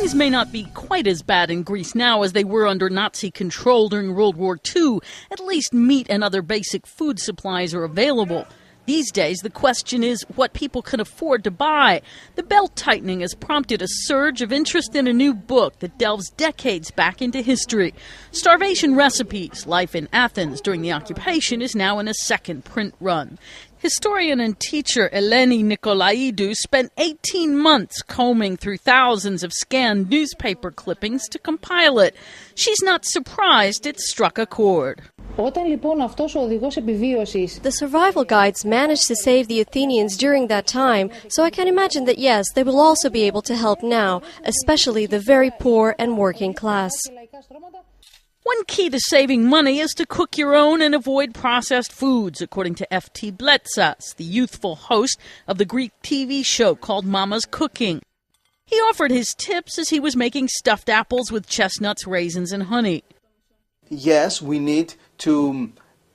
Things may not be quite as bad in Greece now as they were under Nazi control during World War II. At least meat and other basic food supplies are available. These days, the question is what people can afford to buy. The belt tightening has prompted a surge of interest in a new book that delves decades back into history. Starvation Recipes, Life in Athens During the Occupation, is now in a second print run. Historian and teacher ELENI NIKOLAIDOU spent 18 months combing through thousands of scanned newspaper clippings to compile it. She's not surprised it struck a chord. The survival guides managed to save the Athenians during that time, so I can imagine that yes, they will also be able to help now, especially the very poor and working class. One key to saving money is to cook your own and avoid processed foods, according to FT BLETSAS, the youthful host of the Greek TV show called Mama's Cooking. He offered his tips as he was making stuffed apples with chestnuts, raisins, and honey. Yes, we need to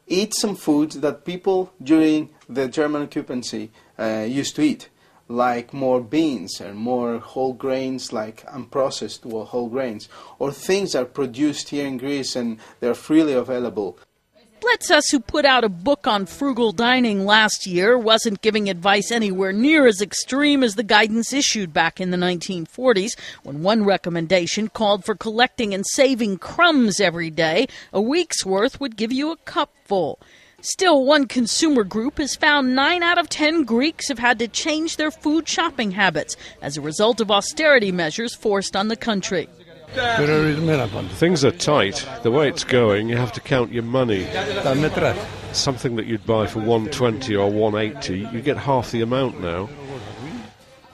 eat some foods that people during the German occupancy used to eat, like more beans and more whole grains, like unprocessed whole grains, or things that are produced here in Greece and they're freely available. BLETSAS, who put out a book on frugal dining last year, wasn't giving advice anywhere near as extreme as the guidance issued back in the 1940s, when one recommendation called for collecting and saving crumbs every day. A week's worth would give you a cupful. Still, one consumer group has found 9 out of 10 Greeks have had to change their food shopping habits as a result of austerity measures forced on the country. Things are tight. The way it's going, you have to count your money. Something that you'd buy for $1.20 or $1.80, you get half the amount now.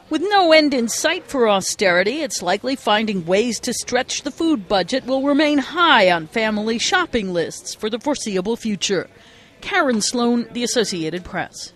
With no end in sight for austerity, it's likely finding ways to stretch the food budget will remain high on family shopping lists for the foreseeable future. Karen Sloan, The Associated Press.